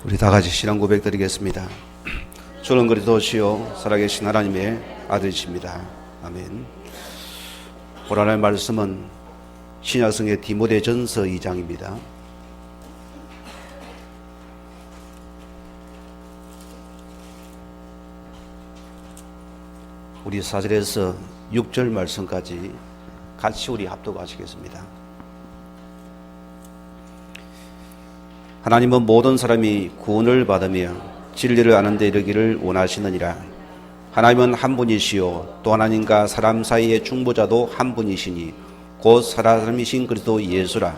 우리 다 같이 신앙 고백 드리겠습니다. 주는 그리스도시요 살아계신 하나님의 아들이십니다. 아멘. 오늘 하나님의 말씀은 신약성의 디모데전서 2장입니다. 우리 4절에서 6절 말씀까지 같이 우리 합독하시겠습니다. 하나님은 모든 사람이 구원을 받으며 진리를 아는 데 이르기를 원하시느니라. 하나님은 한 분이시요 또 하나님과 사람 사이의 중보자도 한 분이시니 곧 사람이신 그리스도 예수라.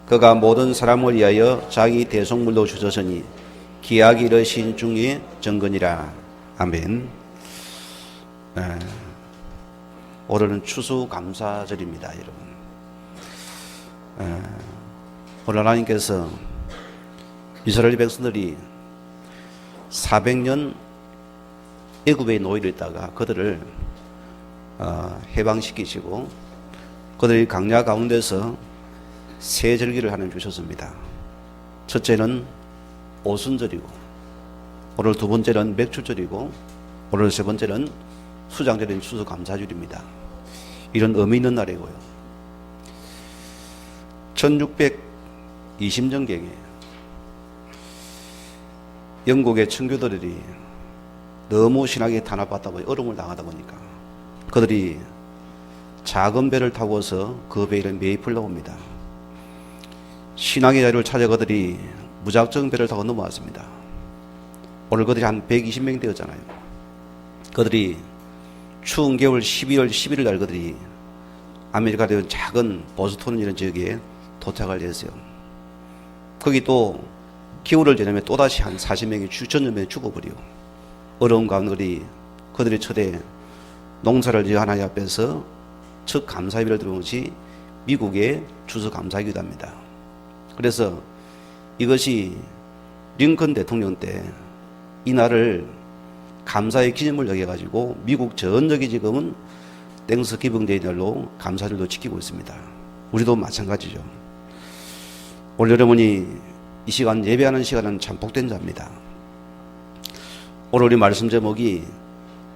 그가 모든 사람을 위하여 자기 대속물로 주셨으니 기약이 이르신 중에 정근이라. 아멘. 오늘은 추수감사절입니다, 여러분. 오늘 하나님께서 이스라엘 백성들이 400년 애굽의 노예로 있다가 그들을 해방시키시고 그들이 강야 가운데서 세 절기를 하나님 주셨습니다. 첫째는 오순절이고, 오늘 두 번째는 맥주절이고, 오늘 세 번째는 수장절인 추수감사절입니다. 이런 의미 있는 날이고요. 1620년경에 영국의 청교도들이 너무 신학에 탄압받다 보니 어려움을 당하다 보니까 그들이 작은 배를 타고서 그 배를 매입하려고 합니다. 신앙의 자리를 찾아 그들이 무작정 배를 타고 넘어왔습니다. 오늘 그들이 한 120명 되었잖아요. 그들이 추운 겨울 12월 11일 날 그들이 아메리카의 작은 보스턴 이런 지역에 도착을 했어요. 거기 또 기후를 지나면 또다시 한 40명이 전염에 명이 죽어버려. 어려운 가운데 그들의 첫해 농사를 지어 하나님 앞에서 첫 감사예배를 드리는 것이 미국의 추수감사기도 합니다. 그래서 이것이 링컨 대통령 때 이 날을 감사의 기념을 여겨가지고 미국 전역이 지금은 땡스기빙데이 날로 감사절도 지키고 있습니다. 우리도 마찬가지죠. 오늘 여러분이 이 시간 예배하는 시간은 참 복된 자입니다. 오늘 우리 말씀 제목이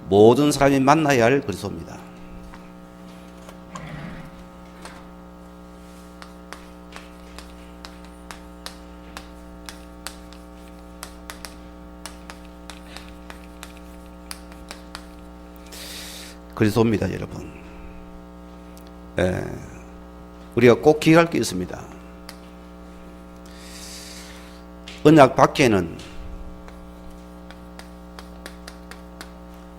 모든 사람이 만나야 할 그리스도입니다. 그리스도입니다, 여러분. 우리가 꼭 기억할 게 있습니다. 언약 밖에는,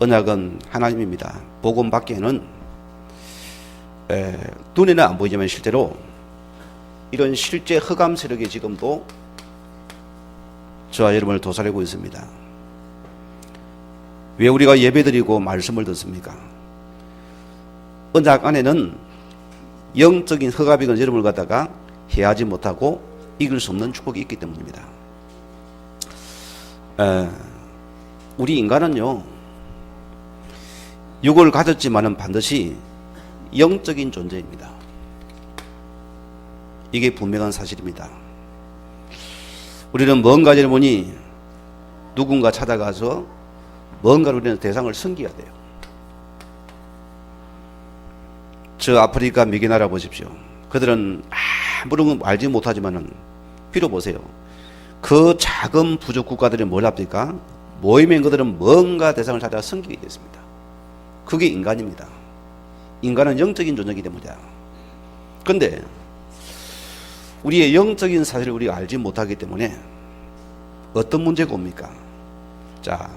언약은 하나님입니다. 복음 밖에는 눈에는 안 보이지만 실제로 이런 실제 흑암 세력이 지금도 저와 여러분을 도살하고 있습니다. 왜 우리가 예배드리고 말씀을 듣습니까? 언약 안에는 영적인 흑암이건 여러분을 갖다가 해하지 못하고 이길 수 없는 축복이 있기 때문입니다. 우리 인간은요, 육을 가졌지만은 반드시 영적인 존재입니다. 이게 분명한 사실입니다. 우리는 뭔가 여러분이 누군가 찾아가서 뭔가를 우리는 대상을 섬겨야 돼요. 저 아프리카 미개나라 보십시오. 그들은 아무런 알지 못하지만은 비록 보세요. 그 작은 부족 국가들이 뭘 합니까? 모이면 그들은 뭔가 대상을 찾아 섬기게 됐습니다. 그게 인간입니다. 인간은 영적인 존재이기 때문이다. 그런데 우리의 영적인 사실을 우리가 알지 못하기 때문에 어떤 문제가 옵니까? 자,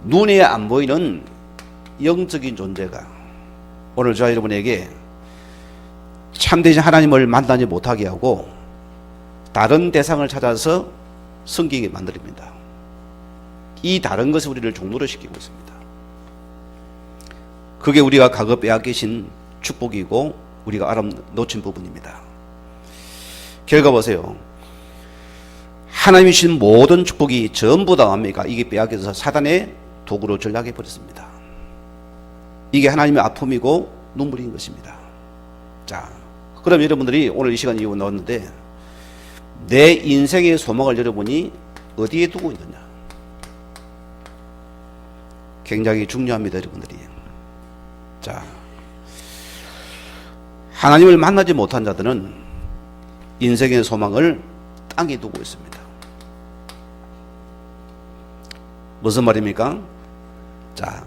눈에 안 보이는 영적인 존재가 오늘 저와 여러분에게 참되신 하나님을 만나지 못하게 하고 다른 대상을 찾아서 섬기게 만듭니다. 이 다른 것이 우리를 종노릇 시키고 있습니다. 그게 우리가 과거 빼앗기신 축복이고 우리가 놓친 부분입니다. 결과 보세요. 하나님이 주신 모든 축복이 전부 다 뭡니까? 이게 빼앗겨서 사단의 도구로 전락해 버렸습니다. 이게 하나님의 아픔이고 눈물인 것입니다. 자, 그럼 여러분들이 오늘 이 시간 이후 나왔는데 내 인생의 소망을 여러분이 어디에 두고 있느냐? 굉장히 중요합니다, 여러분들이. 자, 하나님을 만나지 못한 자들은 인생의 소망을 땅에 두고 있습니다. 무슨 말입니까? 자,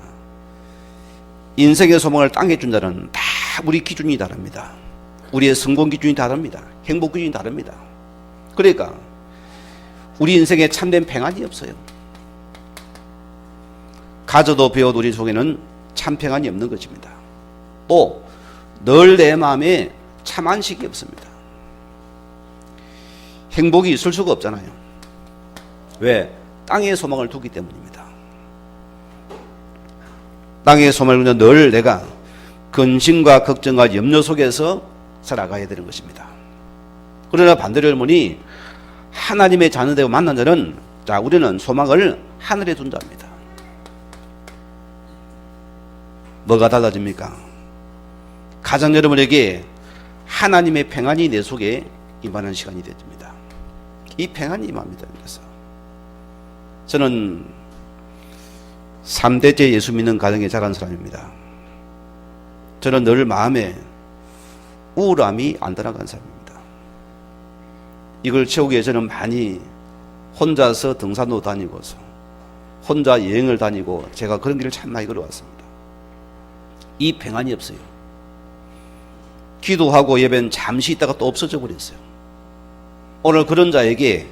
인생의 소망을 땅에 준 자는 다 우리 기준이 다릅니다. 우리의 성공 기준이 다릅니다. 행복 기준이 다릅니다. 그러니까 우리 인생에 참된 평안이 없어요. 가져도 배워도 우리 속에는 참 평안이 없는 것입니다. 또 늘 내 마음에 참 안식이 없습니다. 행복이 있을 수가 없잖아요. 왜? 땅에 소망을 두기 때문입니다. 땅의 소망을 두면 늘 내가 근심과 걱정과 염려 속에서 살아가야 되는 것입니다. 그러나 반대로 여러분이 하나님의 자녀되고 만난 자는, 자, 우리는 소망을 하늘에 둔 자입니다. 뭐가 달라집니까? 가장 여러분에게 하나님의 평안이 내 속에 임하는 시간이 됩니다. 이 평안이 임합니다. 그래서 저는 3대째 예수 믿는 가정에 자란 사람입니다. 저는 늘 마음에 우울함이 안 들어간 사람입니다. 이걸 채우기 위해서는 많이 혼자서 등산도 다니고서 혼자 여행을 다니고 제가 그런 길을 참 많이 걸어왔습니다. 이 평안이 없어요. 기도하고 예배는 잠시 있다가 또 없어져 버렸어요. 오늘 그런 자에게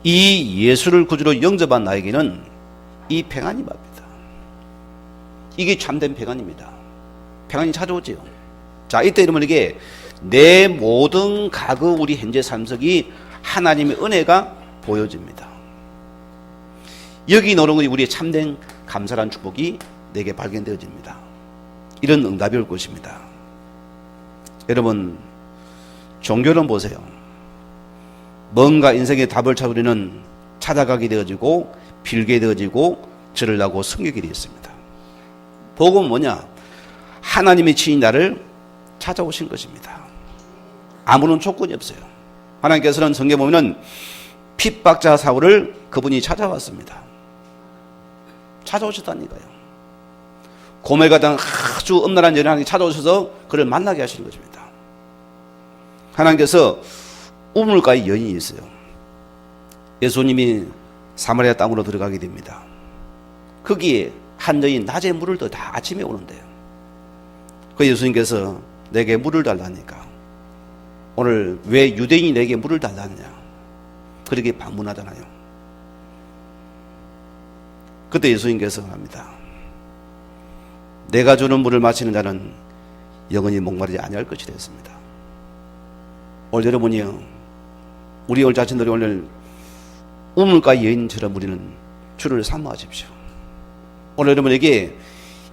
이 예수를 구주로 영접한 나에게는 이 평안이 맙니다. 이게 참된 평안입니다. 평안이 찾아오지요. 자, 이때 여러분에게 내 모든 과거 우리 현재 삶 속이 하나님의 은혜가 보여집니다. 여기 나오는 것이 우리의 참된 감사란 축복이 내게 발견되어집니다. 이런 응답이 올 것입니다. 여러분, 종교는 보세요. 뭔가 인생의 답을 찾으려는 찾아가게 되어지고 빌게 되어지고 절을 하고 섬기게 되었습니다. 복음은 뭐냐? 하나님의 친히 나를 찾아오신 것입니다. 아무런 조건이 없어요. 하나님께서는 성경에 보면 핍박자 사울을 그분이 찾아왔습니다. 찾아오셨다니까요. 고멜 같은 아주 엄란한 여인이 찾아오셔서 그를 만나게 하시는 것입니다. 하나님께서 우물가에 여인이 있어요. 예수님이 사마리아 땅으로 들어가게 됩니다. 거기에 한 여인 낮에 물을 다 아침에 오는데요. 그 예수님께서 내게 물을 달라니까 오늘 왜 유대인이 내게 물을 달라느냐 그렇게 반문하잖아요. 그때 예수님께서 합니다. 내가 주는 물을 마시는 자는 영원히 목마르지 아니할 것이라 했습니다. 오늘 여러분이요, 우리 오늘 자신들이 오늘 우물가 여인처럼 우리는 주를 사모하십시오. 오늘 여러분에게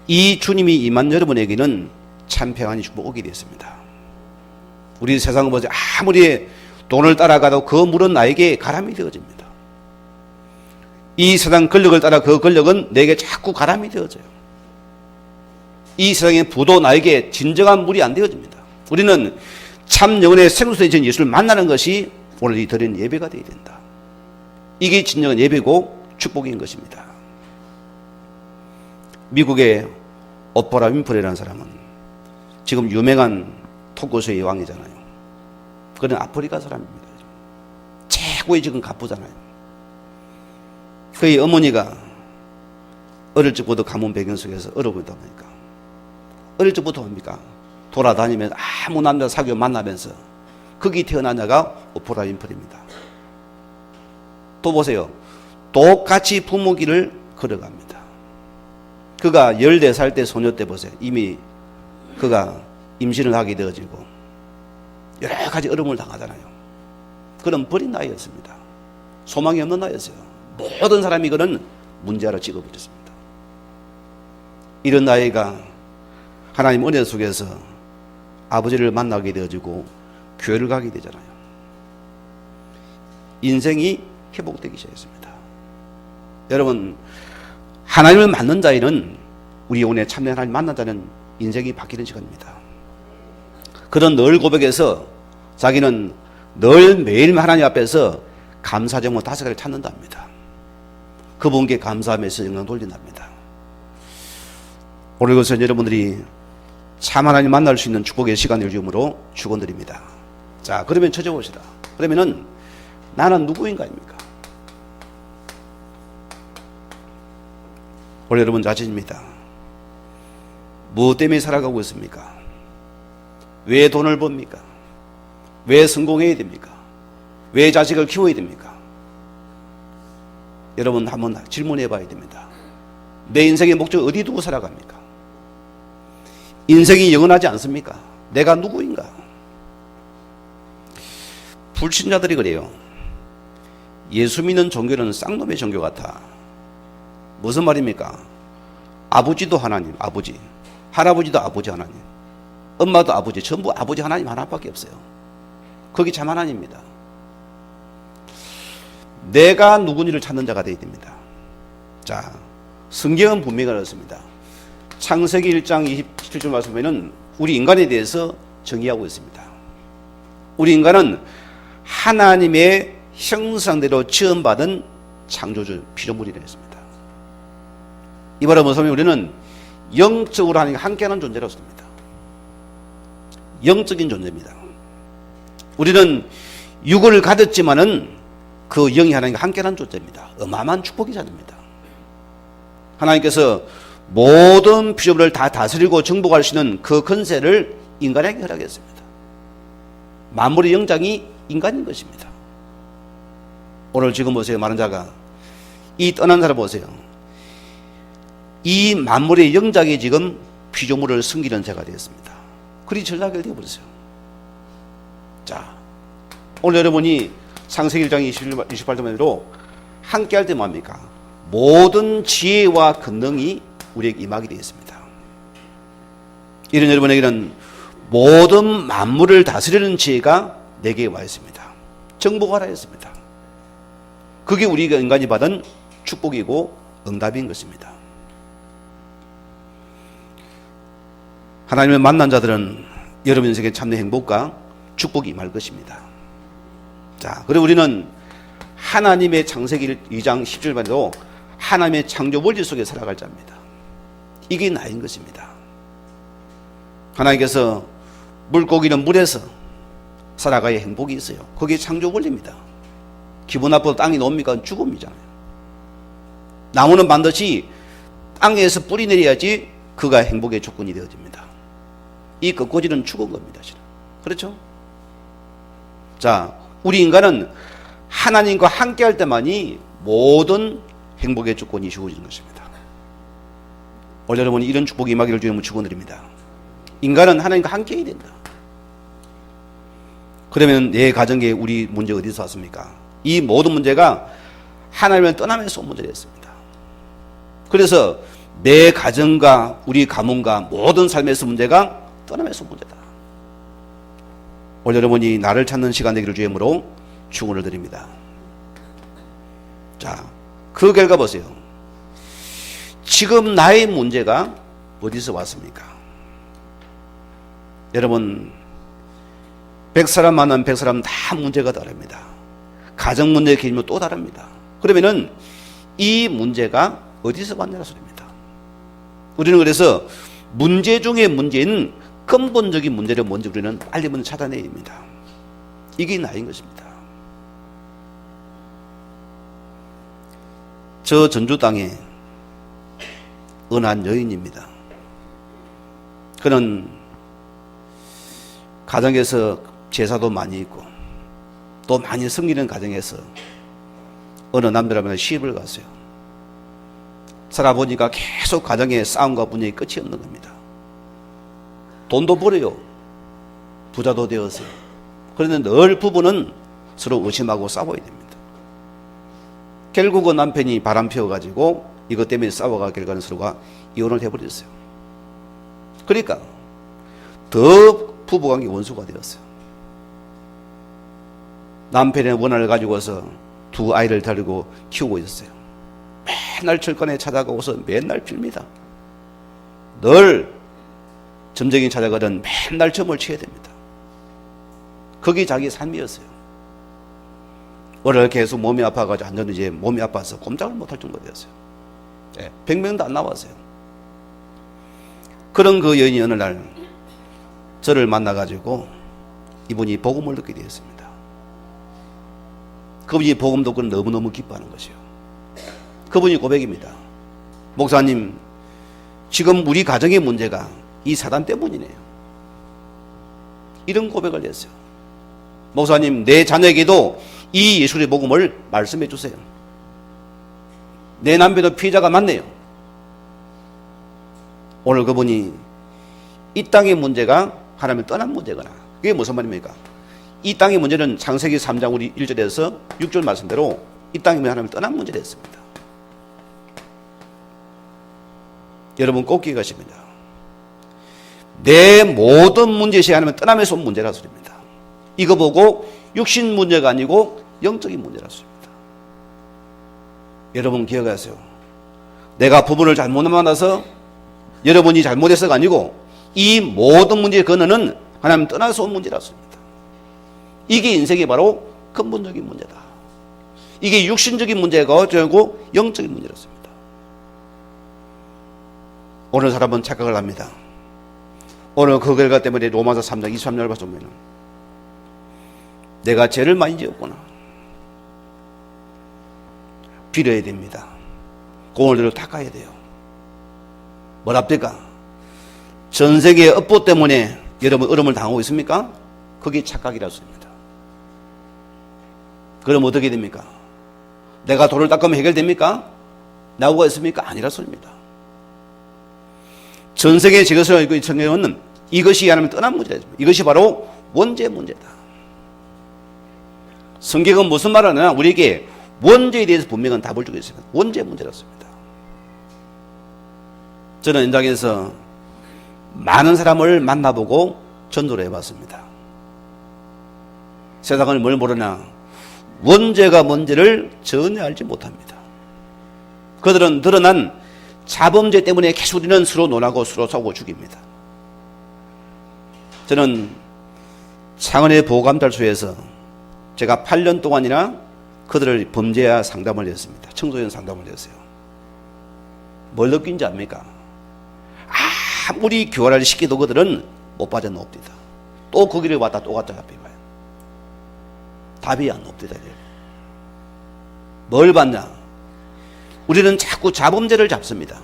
이 주님이 임한 여러분에게는 참 평안이 축복이 되었습니다. 우리 세상을 보자 아무리 돈을 따라가도 그 물은 나에게 가람이 되어집니다. 이 세상 권력을 따라 그 권력은 내게 자꾸 가람이 되어져요. 이 세상의 부도 나에게 진정한 물이 안 되어집니다. 우리는 참 영혼의 생수되신 예수를 만나는 것이 오늘 이 드린 예배가 되어야 된다. 이게 진정한 예배고 축복인 것입니다. 미국의 오프라 윈프리라는 사람은 지금 유명한 토크쇼의 왕이잖아요. 그는 아프리카 사람입니다. 최고의 지금 가부잖아요. 그의 어머니가 어릴 적부터 가문 배경 속에서 어려보다 보니까 어릴 적부터 뭡니까? 돌아다니면서 아무 남자 사귀어 만나면서 거기 태어난 자가 오프라 윈프리입니다. 또 보세요. 똑같이 부모 길을 걸어갑니다. 그가 14살 때 소녀 때 보세요. 이미 그가 임신을 하게 되어지고 여러 가지 어려움을 당하잖아요. 그런 버린 나이였습니다. 소망이 없는 나이였어요. 모든 사람이 그는 문제로 찍어버렸습니다. 이런 나이가 하나님 은혜 속에서 아버지를 만나게 되어지고 교회를 가게 되잖아요. 인생이 회복되기 시작했습니다. 여러분, 하나님을 만난 자에는 우리 영혼에 참된 하나님 만난 자는 인생이 바뀌는 시간입니다. 그런 늘 고백에서 자기는 늘 매일 하나님 앞에서 감사 제목 5가지를 찾는답니다. 그분께 감사하면서 영광 돌린답니다. 오늘 이것은 여러분들이 참 하나님 만날 수 있는 축복의 시간을 주므로 축원드립니다. 자, 그러면 찾아봅시다. 그러면은 나는 누구인가입니까? 오늘 여러분 자신입니다. 무엇 때문에 살아가고 있습니까? 왜 돈을 법니까? 왜 성공해야 됩니까? 왜 자식을 키워야 됩니까? 여러분 한번 질문해 봐야 됩니다. 내 인생의 목적 어디 두고 살아갑니까? 인생이 영원하지 않습니까? 내가 누구인가? 불신자들이 그래요. 예수 믿는 종교는 쌍놈의 종교 같아. 무슨 말입니까? 아버지도 하나님, 아버지. 할아버지도 아버지 하나님. 엄마도 아버지. 전부 아버지 하나님 하나밖에 없어요. 거기 참 하나님입니다. 내가 누구니를 찾는 자가 되어야 됩니다. 자, 성경은 분명히 그렇습니다. 창세기 1장 27절 말씀에는 우리 인간에 대해서 정의하고 있습니다. 우리 인간은 하나님의 형상대로 지음받은 창조주 피조물이라 했습니다. 이 말은 무슨 말이냐면 우리는 영적으로 하나님과 함께하는 존재로서입니다. 영적인 존재입니다. 우리는 육을 가졌지만은 그 영이 하나님과 함께하는 존재입니다. 어마어마한 축복이 자됩니다. 하나님께서 모든 피조물을 다 다스리고 정복할 수 있는 그 권세를 인간에게 허락했습니다. 만물의 영장이 인간인 것입니다. 오늘 지금 보세요. 많은 자가 이 떠난 사람 보세요. 이 만물의 영장이 지금 피조물을 섬기는 자가 되었습니다. 그리 전락이 되어버렸어요. 자, 오늘 여러분이 창세기 1장 28절로 함께 할 때 뭡니까? 모든 지혜와 권능이 우리에게 임하게 되어 있습니다. 이런 여러분에게는 모든 만물을 다스리는 지혜가 내게 와 있습니다. 정복하라 했습니다. 그게 우리가 인간이 받은 축복이고 응답인 것입니다. 하나님을 만난 자들은 여러분 인생에 참된 행복과 축복이 임할 것입니다. 자, 그리고 우리는 하나님의 창세기 2장 10절반에도 하나님의 창조 원리 속에 살아갈 자입니다. 이게 나인 것입니다. 하나님께서 물고기는 물에서 살아가야 행복이 있어요. 그게 창조 원리입니다. 기분 나빠도 땅이 나옵니까? 죽음이잖아요. 나무는 반드시 땅에서 뿌리 내려야지 그가 행복의 조건이 되어집니다. 이 꺾어지는 죽은 겁니다. 그렇죠? 자, 우리 인간은 하나님과 함께 할 때만이 모든 행복의 조건이 주어지는 것입니다. 오늘 여러분이 이런 축복이 임하기를 주님은 축원드립니다. 인간은 하나님과 함께 해야 된다. 그러면 내 가정에 우리 문제 어디서 왔습니까? 이 모든 문제가 하나님을 떠나면서 온 문제였습니다. 그래서 내 가정과 우리 가문과 모든 삶에서 문제가 떠나면서 온 문제다. 오늘 여러분이 나를 찾는 시간 되기를 주님으로 축원을 드립니다. 자, 그 결과 보세요. 지금 나의 문제가 어디서 왔습니까? 여러분, 100사람 만나면 100사람 다 문제가 다릅니다. 가정 문제의 개념도 또 다릅니다. 그러면은 이 문제가 어디서 왔냐는 소리입니다. 우리는 그래서 문제 중에 문제인 근본적인 문제를 먼저 우리는 빨리 먼저 찾아내야 됩니다. 이게 나인 것입니다. 저 전주 땅에 어느 한 여인입니다. 그는 가정에서 제사도 많이 있고 또 많이 섬기는 가정에서 어느 남자라면 시집을 갔어요. 살아보니까 계속 가정의 싸움과 분쟁이 끝이 없는 겁니다. 돈도 벌어요. 부자도 되었어요. 그런데 늘 부부는 서로 의심하고 싸워야 됩니다. 결국은 남편이 바람 피워가지고 이것 때문에 싸워가 결과는 서로가 이혼을 해버렸어요. 그러니까 더 부부관계 원수가 되었어요. 남편의 원한을 가지고서 두 아이를 데리고 키우고 있었어요. 맨날 철권에 찾아가고서 맨날 핍니다. 늘 점쟁이 찾아가든 맨날 점을 쳐야 됩니다. 그게 자기 삶이었어요. 오늘 계속 몸이 아파가지고 완전 이제 몸이 아파서 꼼짝을 못할 정도 되었어요. 100명도 안 나왔어요. 그런 그 여인이 어느 날 저를 만나가지고 이분이 복음을 듣게 되었습니다. 그분이 복음 듣고 너무너무 기뻐하는 것이요. 그분이 고백입니다. 목사님, 지금 우리 가정의 문제가 이 사단 때문이네요. 이런 고백을 했어요. 목사님, 내 자녀에게도 이 예수의 복음을 말씀해 주세요. 내 남편도 피해자가 많네요. 오늘 그분이 이 땅의 문제가 하나님을 떠난 문제거나, 그게 무슨 말입니까? 이 땅의 문제는 창세기 3장 우리 1절에서 6절 말씀대로 이 땅의 문제는 하나님을 떠난 문제가 됐습니다. 여러분 꼭 기억하십니다. 내 모든 문제시 하나님은 떠남에서 온 문제라 소리입니다. 이거 보고 육신 문제가 아니고 영적인 문제라 소리입니다. 여러분 기억하세요. 내가 부부를 잘못 만나서 여러분이 잘못해서가 아니고 이 모든 문제의 근원은 하나님 떠나서 온 문제라 소리입니다. 이게 인생의 바로 근본적인 문제다. 이게 육신적인 문제가 아니고 영적인 문제였습니다. 오늘 사람은 착각을 합니다. 오늘 그 결과 때문에 로마서 3장 23절을 보면 내가 죄를 많이 지었구나. 빌어야 됩니다. 공을 닦아야 돼요. 뭐랍니까? 전 세계의 업보 때문에 여러분 어려움을 당하고 있습니까? 그게 착각이라 소리입니다. 그럼 어떻게 됩니까? 내가 돌을 닦으면 해결됩니까? 나오가 있습니까? 아니라 소리입니다. 전 세계의 제것을 알고 있는 성경은 이것이 하나님을 떠난 문제다. 이것이 바로 원죄 문제다. 성경은 무슨 말을 하느냐? 우리에게 원죄에 대해서 분명한 답을 주고 있습니다. 원죄 문제였습니다. 저는 현장에서 많은 사람을 만나보고 전도를 해봤습니다. 세상을 뭘 모르나 원죄가 뭔지를 전혀 알지 못합니다. 그들은 드러난 자범죄 때문에 계속 우리는 서로 논하고 서로 싸우고 죽입니다. 저는 창원의 보호감찰소에서 제가 8년 동안이나 그들을 범죄와 상담을 했습니다. 청소년 상담을 했어요. 뭘 느낀지 압니까? 아무리 교화를 시켜도 그들은 못 빠져나옵니다. 또 거기를 왔다 또 갔다 잡혀봐요. 답이 안 옵니다. 뭘 봤냐? 우리는 자꾸 자범죄를 잡습니다.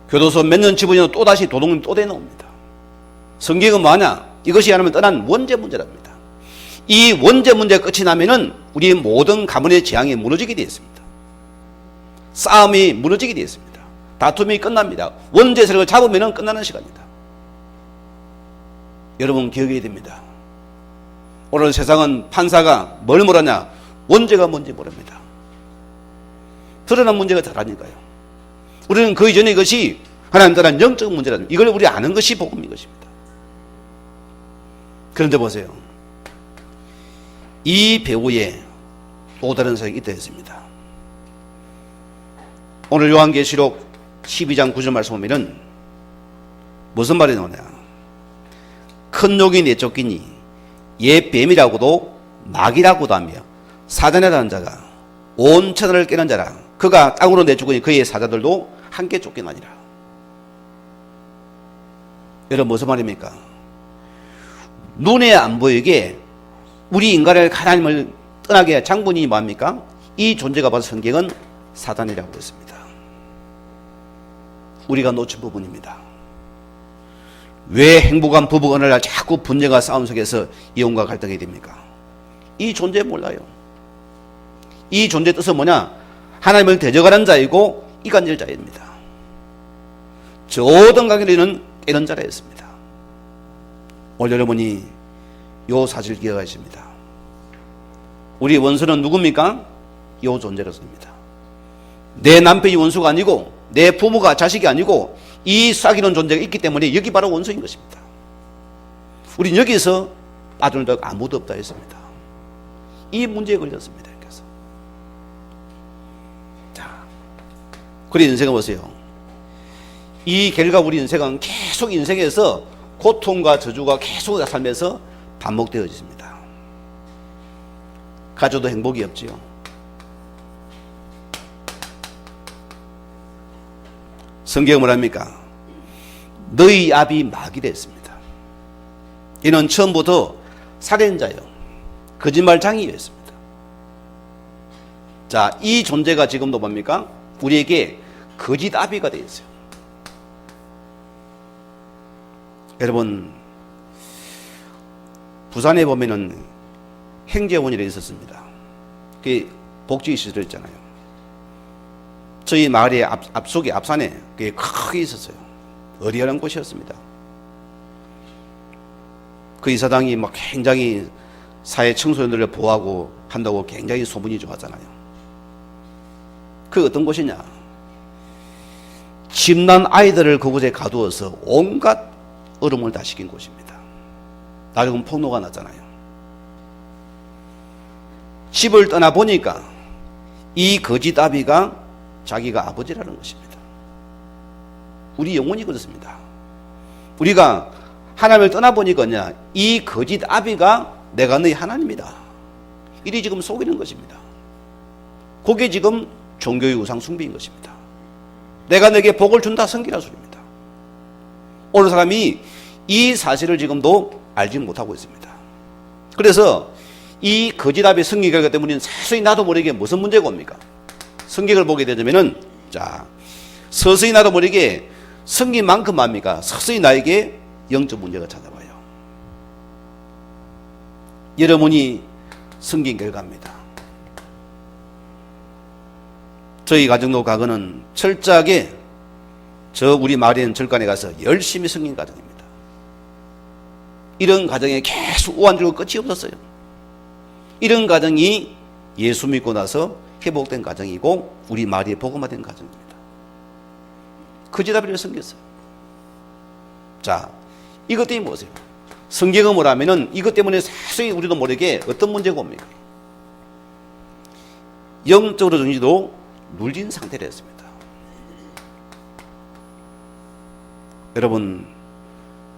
교도소 몇 년 집으면 또다시 도둑님 또 대놓습니다. 성경은 뭐하냐? 이것이 하나님을 떠난 원죄 문제랍니다. 이 원죄 문제가 끝이 나면은 우리의 모든 가문의 재앙이 무너지게 되어 있습니다. 싸움이 무너지게 되어 있습니다. 다툼이 끝납니다. 원죄 세력을 잡으면은 끝나는 시간입니다. 여러분 기억해야 됩니다. 오늘 세상은 판사가 뭘 모르냐? 원죄가 뭔지 모릅니다. 드러난 문제가 다르니까요. 우리는 그 이전에 이것이 하나님 떠난 영적 문제라는 이걸 우리 아는 것이 복음인 것입니다. 그런데 보세요. 이 배후에 또 다른 사역이 있다 했습니다. 오늘 요한계시록 12장 9절 말씀 보면은 무슨 말이 나오냐? 큰 욕이 내쫓기니 옛 뱀이라고도 마귀라고도 하며 사단이라는 자가 온 천하를 깨는 자라. 그가 땅으로 내쫓으니 그의 사자들도 함께 쫓겨나니라. 여러분 무슨 말입니까? 눈에 안 보이게 우리 인간을 하나님을 떠나게 장본인이 뭐합니까? 이 존재가 바로 성경은 사단이라고 했습니다. 우리가 놓친 부분입니다. 왜 행복한 부부가 어느 날 자꾸 분쟁과 싸움 속에서 이혼과 갈등이 됩니까? 이 존재 몰라요. 이 존재의 뜻은 뭐냐? 하나님을 대적하는 자이고 이간질 자입니다. 모든 관계는 깨는 자라 했습니다. 오늘 여러분이 요 사실 기억하십니다. 우리 원수는 누굽니까? 요 존재로서입니다. 내 남편이 원수가 아니고 내 부모가 자식이 아니고 이 싹이는 존재가 있기 때문에 여기 바로 원수인 것입니다. 우린 여기서 빠져나올 데가 아무도 없다 했습니다. 이 문제에 걸렸습니다. 그래서 자, 그래 인생을 보세요. 이 결과 우리 인생은 계속 인생에서 고통과 저주가 계속 살면서 반복되어집니다. 가져도 행복이 없지요. 성경은 뭐랍니까? 너희 아비 마귀라 했습니다. 이는 처음부터 살인자요, 거짓말장이였습니다. 자, 이 존재가 지금도 뭡니까? 우리에게 거짓 아비가 되어 있어요. 여러분, 부산에 보면은 행제원이라 있었습니다. 그게 복지시설이었잖아요. 저희 마을의 앞속에 앞산에 그게 크게 있었어요. 어리어린 곳이었습니다. 그 이사장이 막 굉장히 사회 청소년들을 보호하고 한다고 굉장히 소문이 좋았잖아요. 그 어떤 곳이냐? 집난 아이들을 그곳에 가두어서 온갖 어려움을 다 시킨 곳입니다. 나중에 폭로가 났잖아요. 집을 떠나보니까 이 거짓 아비가 자기가 아버지라는 것입니다. 우리 영혼이 그렇습니다. 우리가 하나님을 떠나보니까요, 이 거짓 아비가 내가 너희 하나님이다, 이리 지금 속이는 것입니다. 그게 지금 종교의 우상 숭배인 것입니다. 내가 너에게 복을 준다, 성기라 소리입니다. 어느 사람이 이 사실을 지금도 알지 못하고 있습니다. 그래서 이 거짓 아비의 성기 결과 때문에 서서히 나도 모르게 무슨 문제가 옵니까? 성경을 보게 되면은, 자, 서서히 나도 모르게 성경만큼 합니까? 서서히 나에게 영적 문제가 찾아와요. 여러분이 성경 결과입니다. 저희 가정도 과거는 철저하게 우리 마을에 있는 절간에 가서 열심히 성경 가정입니다. 이런 가정에 계속 우환되고 끝이 없었어요. 이런 가정이 예수 믿고 나서 회복된 가정이고 우리 마을이 복음화된 가정입니다. 거짓 아비를 섬겼어요. 자, 이것 때문에 보세요. 성경은 뭐라면은 이것 때문에 사소히 우리도 모르게 어떤 문제가 옵니까? 영적으로 정신도 눌린 상태를 했습니다. 여러분,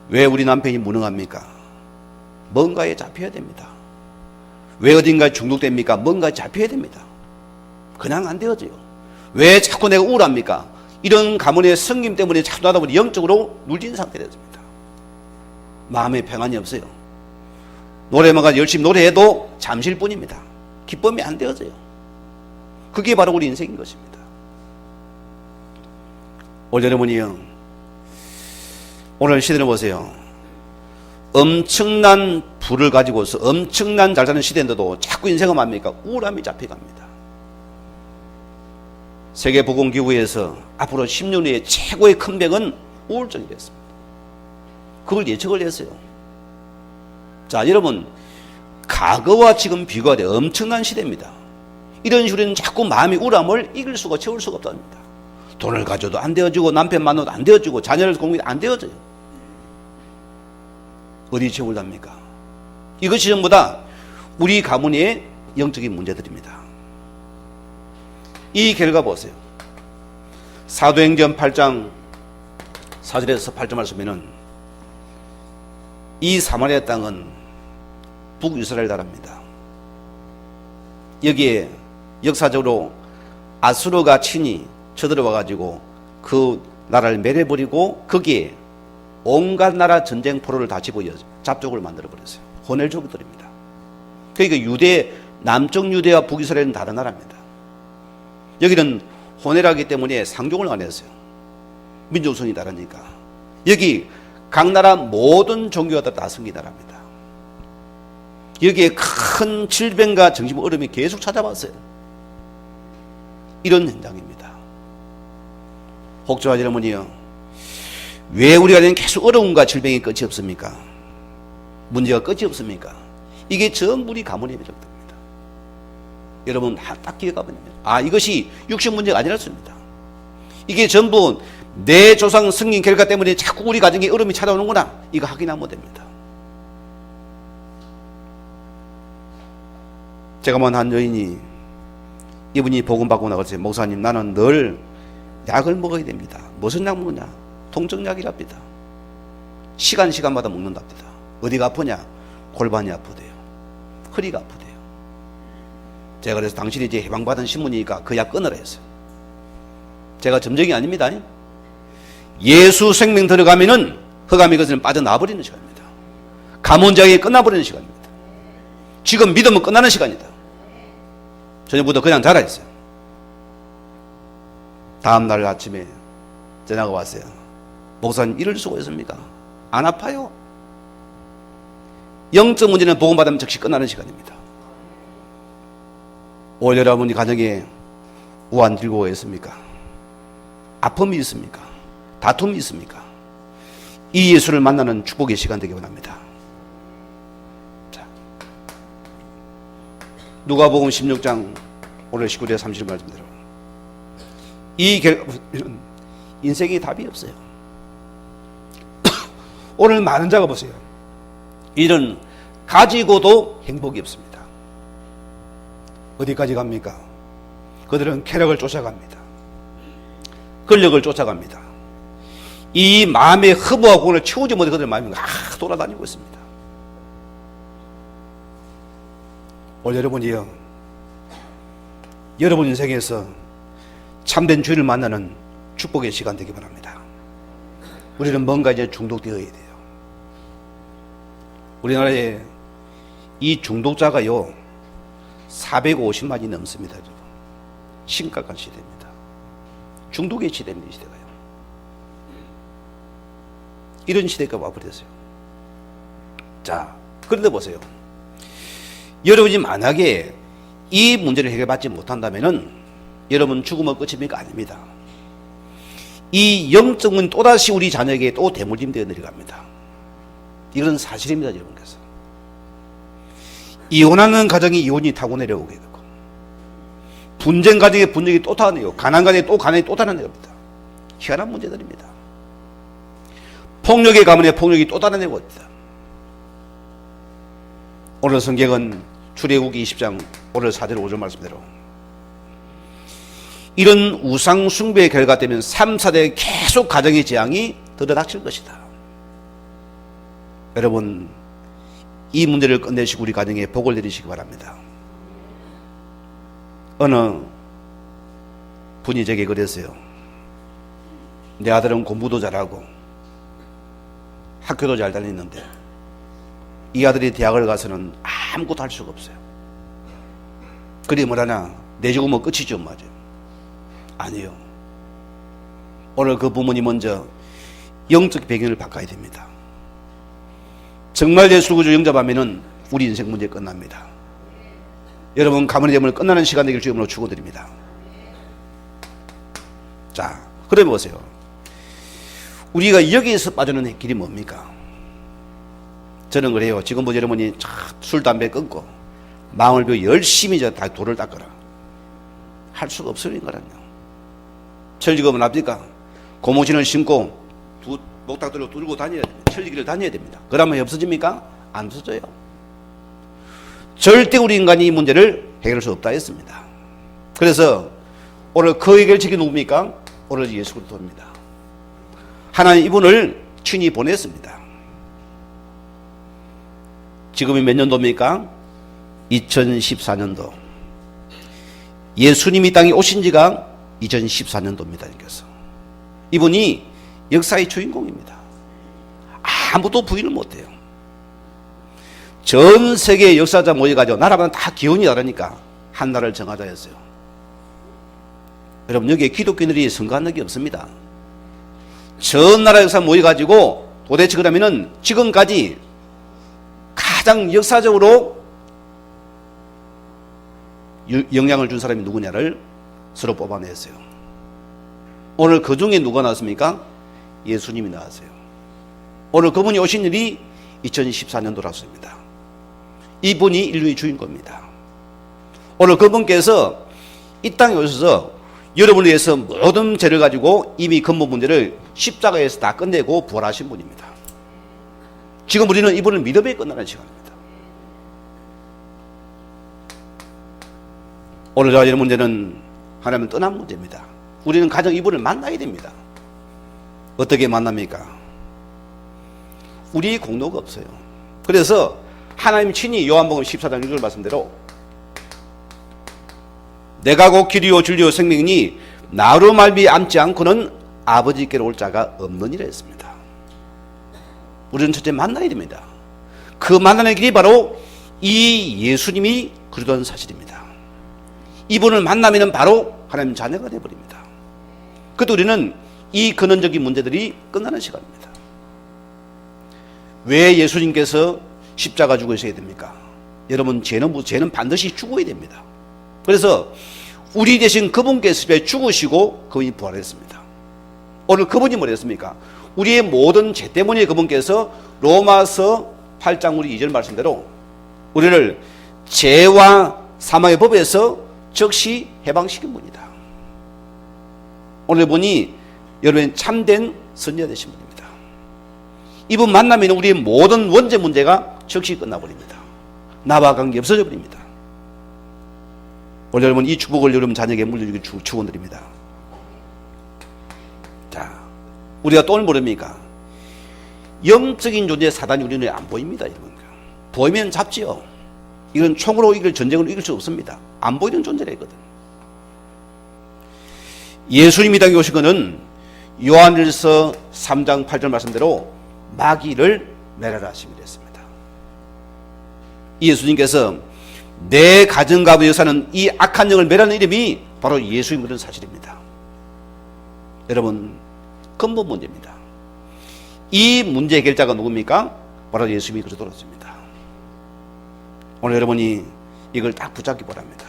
왜 우리 남편이 무능합니까? 뭔가에 잡혀야 됩니다. 왜 어딘가에 중독됩니까? 뭔가에 잡혀야 됩니다. 그냥 안 되어져요. 왜 자꾸 내가 우울합니까? 이런 가문의 성김 때문에 자꾸 나다 보니 영적으로 눌린 상태가 됐습니다. 마음에 평안이 없어요. 노래만 열심히 노래해도 잠시일 뿐입니다. 기쁨이 안 되어져요. 그게 바로 우리 인생인 것입니다. 오늘 여러분이요, 오늘 시대를 보세요. 엄청난 부를 가지고서 엄청난 잘 사는 시대인데도 자꾸 인생은 뭡니까? 우울함이 잡혀갑니다. 세계보건기구에서 앞으로 10년 후에 최고의 큰 병은 우울증이겠습니다. 그걸 예측을 했어요. 자, 여러분, 과거와 지금 비교할 때 엄청난 시대입니다. 이런 식으로는 자꾸 마음의 우울함을 이길 수가, 채울 수가 없답니다. 돈을 가져도 안 되어지고 남편 만나도 안 되어지고 자녀를 공부해도 안 되어져요. 어디 채울랍니까? 이것이 전부 다 우리 가문의 영적인 문제들입니다. 이 결과 보세요. 사도행전 8장 4절에서 8절 말씀에는 이 사마리아 땅은 북이스라엘 나라입니다. 여기에 역사적으로 아수르가 친히 쳐들어와 가지고 그 나라를 멸해버리고 거기에 온갖 나라 전쟁 포로를 다 집어 잡족을 만들어 버렸어요. 호넬족들입니다. 그러니까 유대, 남쪽 유대와 북이스라엘은 다른 나라입니다. 여기는 호넬하기 때문에 상종을 안 했어요. 민족성이 다르니까. 여기 각 나라 모든 종교가 다 섬긴 나라입니다. 여기에 큰 질병과 정신 어려움이 계속 찾아왔어요. 이런 현장입니다. 혹자와 여러분이요, 왜 우리가 계속 어려움과 질병이 끝이 없습니까? 문제가 끝이 없습니까? 이게 전부 우리 가문의 매력입니다. 여러분 딱 기억하면 됩니다. 이것이 육신 문제가 아니라습니다. 이게 전부 내 조상 승인 결과 때문에 자꾸 우리 가정에 어려움이 찾아오는구나. 이거 확인하면 됩니다. 제가 본 한 여인이, 이분이 복음 받고 나갔어요. 목사님, 나는 늘 약을 먹어야 됩니다. 무슨 약 먹느냐? 통증약이랍니다. 시간마다 먹는답니다. 어디가 아프냐? 골반이 아프대요. 허리가 아프대요. 제가 그래서 당신이 이제 해방받은 신문이니까 그 약 끊으라 했어요. 제가 점쟁이 아닙니다. 예수 생명 들어가면은 흑암이 그것을 빠져나버리는 시간입니다. 감원장이 끝나버리는 시간입니다. 지금 믿으면 끝나는 시간이다. 저녁부터 그냥 자라 했어요. 다음날 아침에 전화가 왔어요. 목사님 이럴 수가 있습니까? 안 아파요. 영적 문제는 복음받으면 즉시 끝나는 시간입니다. 올 여러분이 가정에 우한 들고 있습니까? 아픔이 있습니까? 다툼이 있습니까? 이 예수를 만나는 축복의 시간 되기 원합니다. 자, 누가복음 16장 오늘 19절 30절 말씀대로 이 인생에 답이 없어요. 오늘 많은 자가 보세요. 이런 가지고도 행복이 없습니다. 어디까지 갑니까? 그들은 쾌락을 쫓아갑니다. 권력을 쫓아갑니다. 이 마음의 허무하고 공을 채우지 못해 그들의 마음이 돌아다니고 있습니다. 오늘 여러분이요, 여러분 인생에서 참된 주를 만나는 축복의 시간 되기 바랍니다. 우리는 뭔가 이제 중독되어야 돼요. 우리나라에 이 중독자가요 450만이 넘습니다. 여러분. 심각한 시대입니다. 중독의 시대입니다. 이 시대가요. 이런 시대가 와버렸어요. 자, 그런데 보세요. 여러분이 만약에 이 문제를 해결받지 못한다면은 여러분 죽으면 끝입니까? 아닙니다. 이 영적은 또다시 우리 자녀에게 또 대물림되어 내려갑니다. 이건 사실입니다. 여러분께서 이혼하는 가정이 이혼이 타고 내려오게 되고, 분쟁 가정에 분쟁이 또 타고 내려오고, 가난 가정에 또 가난이 또 타고 내려옵니다. 희한한 문제들입니다. 폭력의 가문에 폭력이 또 타고 내려옵니다. 오늘 성경은 출애굽기 20장 오늘 4절 5절 말씀대로 이런 우상 숭배의 결과 때문에 3, 4대 계속 가정의 재앙이 들어닥칠 것이다. 여러분, 이 문제를 끝내시고 우리 가정에 복을 내리시기 바랍니다. 어느 분이 제게 그랬어요. 내 아들은 공부도 잘하고 학교도 잘 다니는데 이 아들이 대학을 가서는 아무것도 할 수가 없어요. 그리 뭐라나 내 죽으면 끝이죠. 맞아요. 아니요. 오늘 그 부모님 먼저 영적 배경을 바꿔야 됩니다. 정말 예수 구주 영접하면은 우리 인생 문제 끝납니다. 여러분 가문의 재물을 끝나는 시간 되길 주님으로 축원드립니다. 자, 그래 보세요. 우리가 여기에서 빠져는 길이 뭡니까? 저는 그래요. 지금 뭐 여러분이 술 담배 끊고 마음을 비워 열심히 다 돌을 닦아라 할 수가 없어요. 인간은요. 철직업은 압니까? 고무신을 신고 두 목탁들로 들고 다녀야 됩니다. 철지기를 다녀야 됩니다. 그러면 없어집니까? 안 없어져요. 절대 우리 인간이 이 문제를 해결할 수 없다 했습니다. 그래서 오늘 그 해결책이 누굽니까? 오늘 예수 그리스도입니다. 하나님 이분을 친히 보냈습니다. 지금이 몇 년도입니까? 2014년도. 예수님이 땅에 오신 지가 2014년도입니다. 그래서 이분이 역사의 주인공입니다. 아무도 부인을 못해요. 전 세계 역사자 모여가지고 나라마다 다 기온이 다르니까 한 나라를 정하자 했어요. 여러분 여기에 기독교인들이 선거한 적이 없습니다. 전 나라 역사 모여가지고 도대체 그러면은 지금까지 가장 역사적으로 영향을 준 사람이 누구냐를 서로 뽑아냈어요. 오늘 그 중에 누가 나왔습니까? 예수님이 나왔어요. 오늘 그분이 오신 일이 2014년도라서입니다. 이분이 인류의 주인공입니다. 오늘 그분께서 이 땅에 오셔서 여러분을 위해서 모든 죄를 가지고 이미 근본 문제를 십자가에서 다 끝내고 부활하신 분입니다. 지금 우리는 이분을 믿음에 끝나는 시간입니다. 오늘 저와 여러분 문제는 하나님은 떠난 문제입니다. 우리는 가정 이분을 만나야 됩니다. 어떻게 만납니까? 우리의 공로가 없어요. 그래서 하나님 친히 요한복음 14장 6절 말씀대로 내가 곧 길이요 진리요 생명이니 나로 말미암지 않고는 아버지께로 올 자가 없느니라 했습니다. 우리는 첫째 만나야 됩니다. 그 만나는 길이 바로 이 예수님이 그러던 사실입니다. 이분을 만나면 바로 하나님 자녀가 되어버립니다. 그때 우리는 이 근원적인 문제들이 끝나는 시간입니다. 왜 예수님께서 십자가 죽으셔야 됩니까? 여러분, 죄는 반드시 죽어야 됩니다. 그래서 우리 대신 그분께서 죽으시고 그분이 부활했습니다. 오늘 그분이 뭐랬습니까? 우리의 모든 죄 때문에 그분께서 로마서 8장 우리 2절 말씀대로 우리를 죄와 사망의 법에서 즉시 해방시킨 분이다. 오늘 보니 여러분 참된 선지자 되신 분입니다. 이분 만나면 우리의 모든 원죄 문제가 즉시 끝나버립니다. 나와 관계 없어져 버립니다. 오늘 여러분 이 축복을 여러분 자녀에게 물려주기 축원드립니다. 자, 우리가 또 모릅니까? 영적인 존재 사단이 우리 눈에 안 보입니다. 여러분. 보이면 잡지요. 이건 총으로 이길 전쟁으로 이길 수 없습니다. 안 보이는 존재라거든. 예수님이 당에 오신 것은 요한일서 3장 8절 말씀대로 마귀를 멸하라 하심이 됐습니다. 예수님께서 내 가정가부에 사는 이 악한 영을 멸하는 이름이 바로 예수님 그런 사실입니다. 여러분, 근본 문제입니다. 이 문제 해결자가 누굽니까? 바로 예수님이 그렇게 돌아왔습니다. 오늘 여러분이 이걸 딱 붙잡기 바랍니다.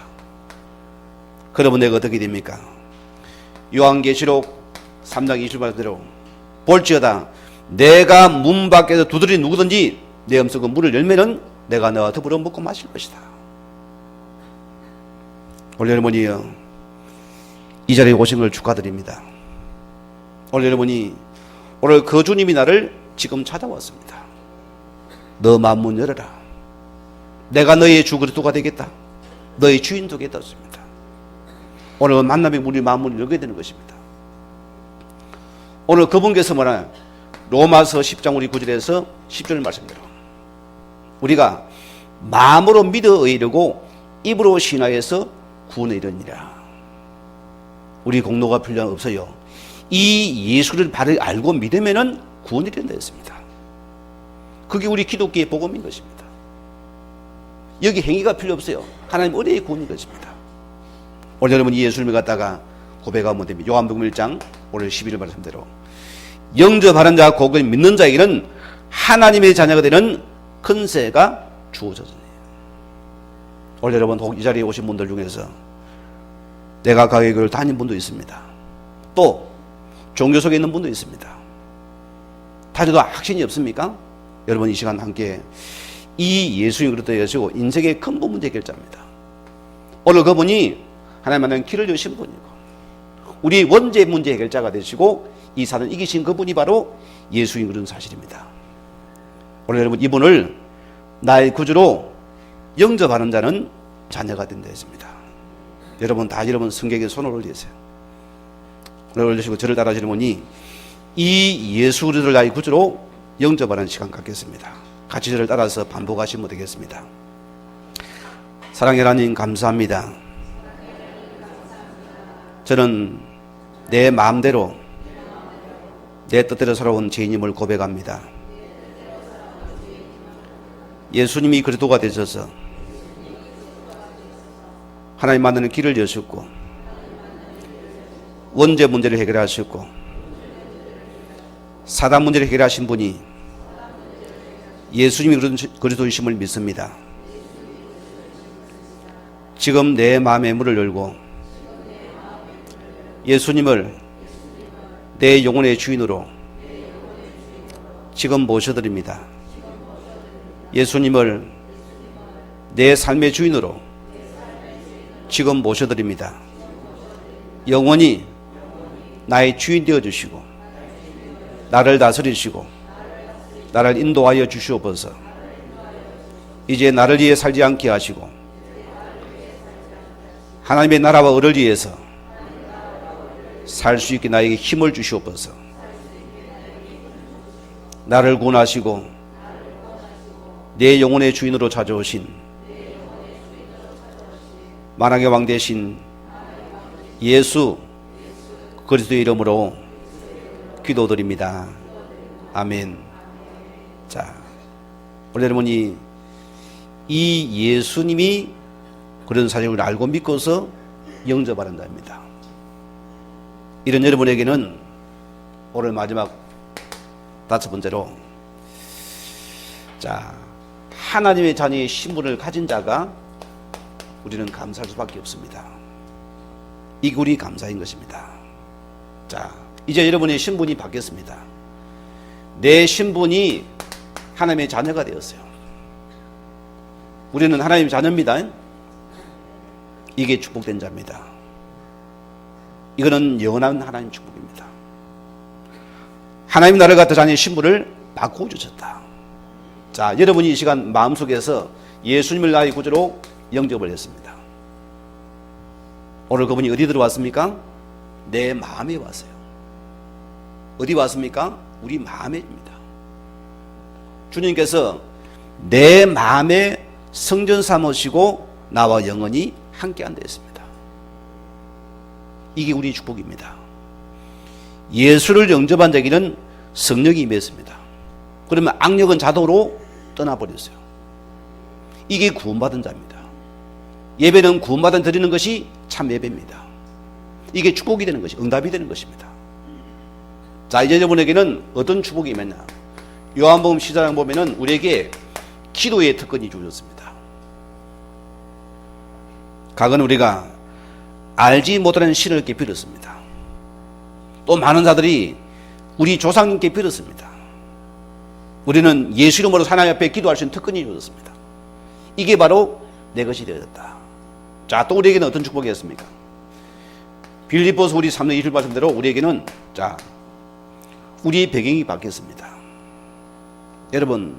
그러면 내가 어떻게 됩니까? 요한계시록 3장 20절대로 볼지어다 내가 문 밖에서 두드리 누구든지 내 음성은 문을 열면은 내가 너와 더불어 먹고 마실 것이다. 오늘 여러분이요 이 자리에 오신 걸 축하드립니다. 오늘 여러분이 오늘 그 주님이 나를 지금 찾아왔습니다. 너 마음 문 열어라. 내가 너의 주 그리스도가 되겠다. 너의 주인 되겠다 했습니다. 오늘 만남에 우리 마음을 열게 되는 것입니다. 오늘 그분께서 뭐냐 로마서 10장 우리 9절에서 10절 말씀대로 우리가 마음으로 믿어 의르고 입으로 신하여서 구원에 이르니라. 우리 공로가 필요 없어요. 이 예수를 바로 알고 믿으면은 구원이 된다 했습니다. 그게 우리 기독교의 복음인 것입니다. 여기 행위가 필요 없어요. 하나님 은혜의 구원인 것입니다. 오늘 여러분 이 예수님을 갖다가 고백하면 됩니다. 요한복음 1장 오늘 11절 말씀대로 영접하는 자 곧 믿는 자에게는 하나님의 자녀가 되는 권세가 주어졌네요. 오늘 여러분 이 자리에 오신 분들 중에서 내가 가교회를 다닌 분도 있습니다. 또 종교 속에 있는 분도 있습니다. 다져도 확신이 없습니까? 여러분 이 시간 함께 이 예수님을 그렇게 여시고 인생의 근본 문제 해결자입니다. 오늘 그분이 하나님 만나는 길을 여신 분이고 우리 원죄 문제 해결자가 되시고 이 사단을 이기신 그분이 바로 예수님 그런 사실입니다. 오늘 여러분 이분을 나의 구주로 영접하는 자는 자녀가 된다 했습니다. 여러분 다 여러분 성경에 손을 올리세요. 오늘 올리시고 저를 따라하시는 분이 이 예수 그리스도를 나의 구주로 영접하는 시간 갖겠습니다. 같이 저를 따라서 반복하시면 되겠습니다. 사랑의 하나님 감사합니다. 저는 내 마음대로 내 뜻대로 살아온 죄인임을 고백합니다. 예수님이 그리스도가 되셔서 하나님 만나는 길을 여셨고 원죄 문제를 해결하셨고 사단 문제를 해결하신 분이 예수님이 그리스도이심을 믿습니다. 지금 내 마음의 문을 열고 예수님을 내 영혼의 주인으로 지금 모셔드립니다. 예수님을 내 삶의 주인으로 지금 모셔드립니다. 영원히 나의 주인 되어주시고 나를 다스리시고 나를 인도하여 주시옵소서. 이제 나를 위해 살지 않게 하시고 하나님의 나라와 의를 위해서 살 수 있게 나에게 힘을 주시옵소서. 나를 구원하시고 내 영혼의 주인으로 찾아오신 만왕의 왕 되신 예수 그리스도의 이름으로 기도드립니다. 아멘. 자, 우리 여러분이 이 예수님이 그런 사실을 알고 믿고서 영접하는 자입니다. 이런 여러분에게는 오늘 마지막 5번째로, 자, 하나님의 자녀의 신분을 가진 자가 우리는 감사할 수밖에 없습니다. 이게 우리 감사인 것입니다. 자, 이제 여러분의 신분이 바뀌었습니다. 내 신분이 하나님의 자녀가 되었어요. 우리는 하나님의 자녀입니다. 이게 축복된 자입니다. 이거는 영원한 하나님 축복입니다. 하나님 나라를 갖다 자녀의 신분을 바꿔주셨다. 자, 여러분이 이 시간 마음속에서 예수님을 나의 구주로 영접을 했습니다. 오늘 그분이 어디 들어왔습니까? 내 마음에 왔어요. 어디 왔습니까? 우리 마음에입니다. 주님께서 내 마음에 성전 삼으시고 나와 영원히 함께한다 했습니다. 이게 우리 축복입니다. 예수를 영접한 자에게는 성령이 임했습니다. 그러면 악력은 자동으로 떠나버렸어요. 이게 구원받은 자입니다. 예배는 구원받아 드리는 것이 참 예배입니다. 이게 축복이 되는 것이, 응답이 되는 것입니다. 자, 이제 여러분에게는 어떤 축복이 있느냐? 요한복음 14장 보면은 우리에게 기도의 특권이 주어졌습니다. 과거는 우리가 알지 못하는 신을 이렇게 빌었습니다. 또 많은 자들이 우리 조상님께 빌었습니다. 우리는 예수 이름으로 하나님 앞에 기도할 수 있는 특권이 주어졌습니다. 이게 바로 내 것이 되어졌다. 자, 또 우리에게는 어떤 축복이었습니까? 빌립보서 우리 3장 20절 말씀대로 우리에게는, 자, 우리의 배경이 바뀌었습니다. 여러분,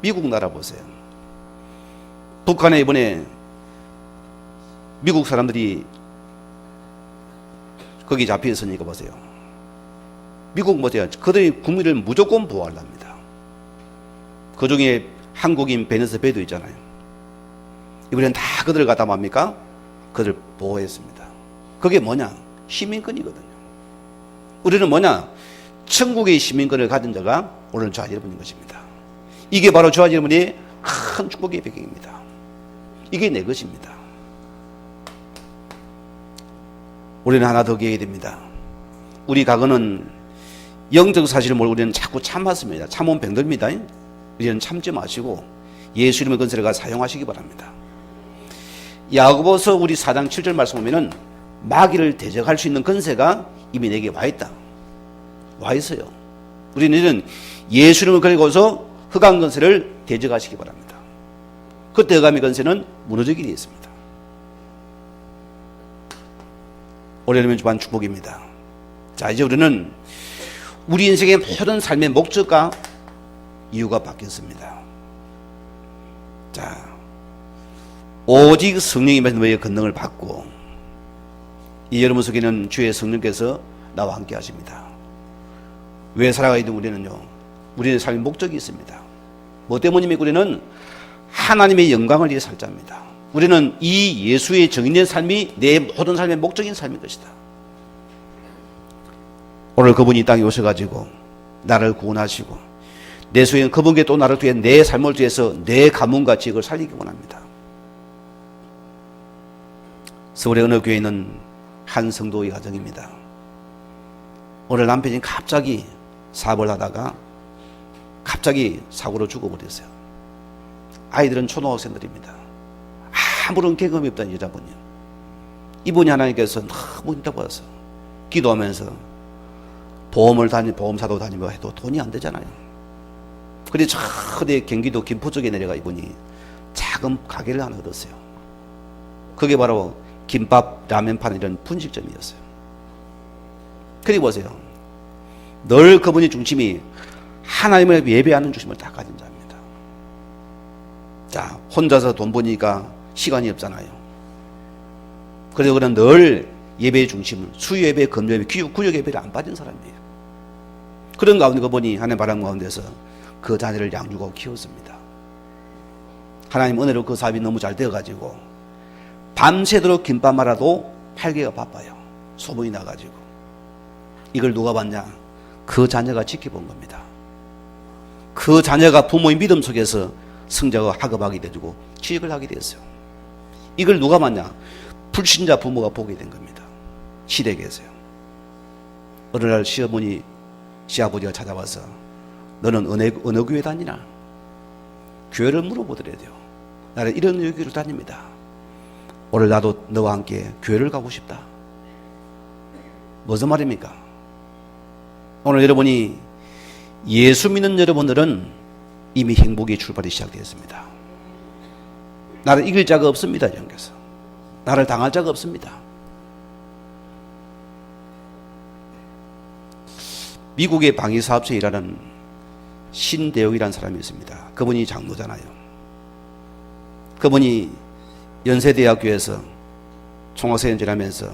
미국 나라 보세요. 북한에 이번에 미국 사람들이 거기 잡혀 있으니까 보세요. 미국 뭐죠? 그들이 국민을 무조건 보호하랍니다. 그 중에 한국인 베네스 배도 있잖아요. 이번엔 다 그들을 갖다 맙니까? 그들을 보호했습니다. 그게 뭐냐? 시민권이거든요. 우리는 뭐냐? 천국의 시민권을 가진 자가 오늘 저와 여러분인 것입니다. 이게 바로 저와 여러분의 큰 축복의 배경입니다. 이게 내 것입니다. 우리는 하나 더 기억해야 됩니다. 우리 과거는 영적 사실을 모르고 우리는 자꾸 참았습니다. 참으면 병들입니다. 우리는 참지 마시고 예수 이름의 권세를 사용하시기 바랍니다. 야고보서 우리 4장 7절 말씀 보면은 마귀를 대적할 수 있는 권세가 이미 내게 와 있다. 와 있어요. 우리는 예수 이름을 걸고서 흑암 권세를 대적하시기 바랍니다. 그때 흑암의 권세는 무너지게 되어 있습니다. 올해는 주반 축복입니다. 자, 이제 우리는 우리 인생의 모든 삶의 목적과 이유가 바뀌었습니다. 자, 오직 성령의 말씀의 권능을 받고 이 여러분 속에는 주의 성령께서 나와 함께 하십니다. 왜 살아가야 되는 우리는요, 우리의 삶의 목적이 있습니다. 뭐 때문입니까? 우리는 하나님의 영광을 위해 살 자입니다. 우리는 이 예수의 정인된 삶이 내 모든 삶의 목적인 삶인 것이다. 오늘 그분이 이 땅에 오셔가지고 나를 구원하시고 내 소유는 그분께 또 나를 위해 내 삶을 위해서 내 가문같이 이걸 살리기 원합니다. 서울의 어느 교회에 있는 한 성도의 가정입니다. 오늘 남편이 갑자기 사업을 하다가 갑자기 사고로 죽어버렸어요. 아이들은 초등학생들입니다. 아무런 경험이 없다는 여자분이요. 이분이 하나님께서 너무 힘들어서 기도하면서 보험사도 다니고 해도 돈이 안 되잖아요. 그래서 저 경기도 김포 쪽에 내려가 이분이 작은 가게를 하나 얻었어요. 그게 바로 김밥, 라면 파는 이런 분식점이었어요. 그리고 보세요. 늘 그분의 중심이 하나님을 예배하는 중심을 다 가진 자입니다. 자, 혼자서 돈 버니까 시간이 없잖아요. 그래서 그는 늘 예배의 중심은 수요 예배, 금요 예배, 구역 예배를 안 빠진 사람이에요. 그런 가운데 그분이 하나님의 바람 가운데서 그 자녀를 양육하고 키웠습니다. 하나님 은혜로 그 사업이 너무 잘 되어가지고 밤새도록 김밥 말아도 팔기가 바빠요. 소문이 나가지고. 이걸 누가 봤냐? 그 자녀가 지켜본 겁니다. 그 자녀가 부모의 믿음 속에서 성자가 학업하게 되고 취직을 하게 됐어요. 이걸 누가 봤냐? 불신자 부모가 보게 된 겁니다. 시댁에서요. 어느 날 시어머니, 시아버지가 찾아와서 너는 어느 교회 다니나? 교회를 물어보더래요. 나는 이런 교회를 다닙니다. 오늘 나도 너와 함께 교회를 가고 싶다. 무슨 말입니까? 오늘 여러분이 예수 믿는 여러분들은 이미 행복의 출발이 시작되었습니다. 나를 이길 자가 없습니다. 여러분께서 나를 당할 자가 없습니다. 미국의 방위사업소에 일하는 신대용이라는 사람이 있습니다. 그분이 장로잖아요. 그분이 연세대학교에서 총학생연전하면서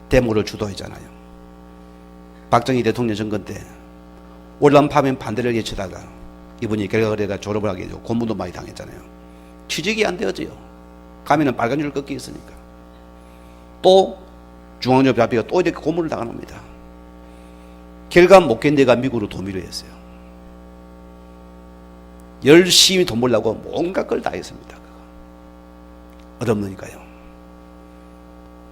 데모를 주도했잖아요. 박정희 대통령 정권 때 월남 파면 반대를 외치다가 이분이 결과를 졸업을 하게 되고 고문도 많이 당했잖아요. 취직이 안 되어져요. 가면은 빨간 줄 꺾여 있으니까. 또 중앙여대 앞에가 또 이렇게 고문을 당합니다. 결과 못 견뎌가 미국으로 도미를 했어요. 열심히 돈 벌려고 뭔가 걸 다 했습니다. 어렵으니까요.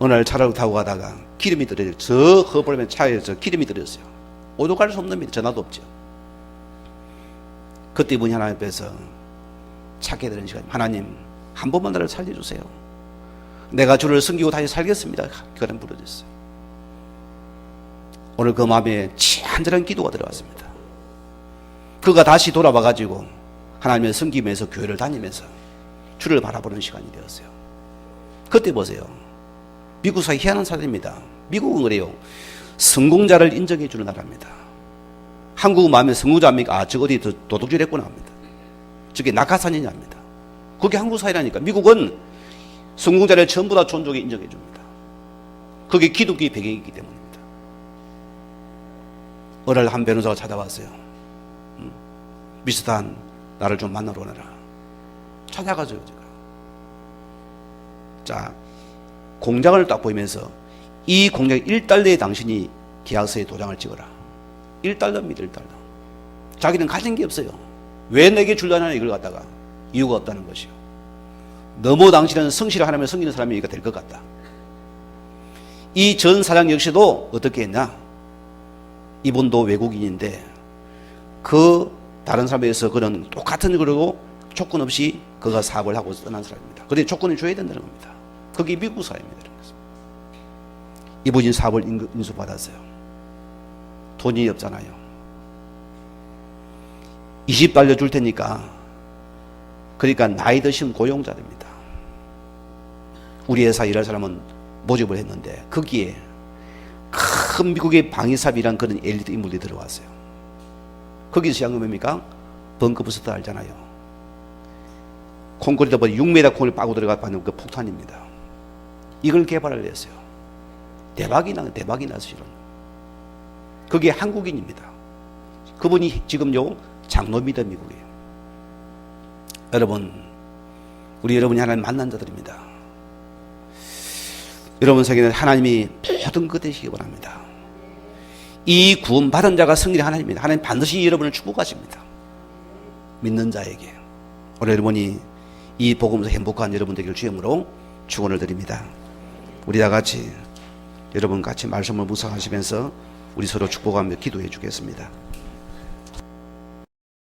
어느 날 차를 타고 가다가 기름이 떨어져요. 저 허벌면 차에서 기름이 떨어졌어요. 어디도 갈 수 없는 겁니다. 전화도 없죠. 그때 이분이 하나님 앞에서 찾게 되는 시간, 하나님 한 번만 나를 살려주세요. 내가 주를 섬기고 다시 살겠습니다. 그런 부르졌어요. 오늘 그 마음에 찬절한 기도가 들어왔습니다. 그가 다시 돌아와가지고 하나님의 섬기면서 교회를 다니면서 주를 바라보는 시간이 되었어요. 그때 보세요. 미국 사회 희한한 사람입니다. 미국은 그래요. 성공자를 인정해 주는 나라입니다. 한국은 마음에 성공자입니까? 아, 저 어디 도둑질 했구나 합니다. 저게 낙하산이냐 합니다. 그게 한국 사회라니까. 미국은 성공자를 전부 다 존중해 인정해 줍니다. 그게 기독교의 배경이기 때문입니다. 어느 날 한 변호사가 찾아왔어요. 비슷한 나를 좀 만나러 오너라. 찾아가죠. 제가. 자, 공장을 딱 보이면서 이 공장 1달러에 당신이 계약서에 도장을 찍어라. 1달러입니다. 1달러. 자기는 가진 게 없어요. 왜 내게 줄라냐 이걸 갖다가 이유가 없다는 것이요. 너무 당신은 성실히 하나님을 섬기는 사람이니까 될 것 같다. 이 전 사장 역시도 어떻게 했냐? 이분도 외국인인데 그 다른 사람에서 그런 똑같은 그러고 조건 없이 그가 사업을 하고 떠난 사람입니다. 그런데 조건을 줘야 된다는 겁니다. 그게 미국 사회입니다. 이분이 사업을 인수받았어요. 돈이 없잖아요. 20달러 줄 테니까, 그러니까 나이 드신 고용자입니다. 우리 회사 일할 사람은 모집을 했는데 거기에 큰 미국의 방위사업이란 그런 엘리트 인물들이 들어왔어요. 거기서 시작한 뭡니까? 벙커버스터 알잖아요. 콘크리트 6m 콘을 빠고 들어가는 그 폭탄입니다. 이걸 개발을 했어요. 대박이 났어요. 그게 한국인입니다. 그분이 지금요 장로입니다. 미국에. 여러분, 우리 여러분이 하나님 만난 자들입니다. 여러분 세계는 하나님이 모든 것 되시기 바랍니다. 이 구원 받은 자가 승리의 하나님입니다. 하나님 반드시 여러분을 축복하십니다. 믿는 자에게. 오늘 여러분이 이 복음에서 행복한 여러분 되기를 주님으로 축원을 드립니다. 우리 다 같이 여러분 같이 말씀을 묵상하시면서 우리 서로 축복하며 기도해 주겠습니다.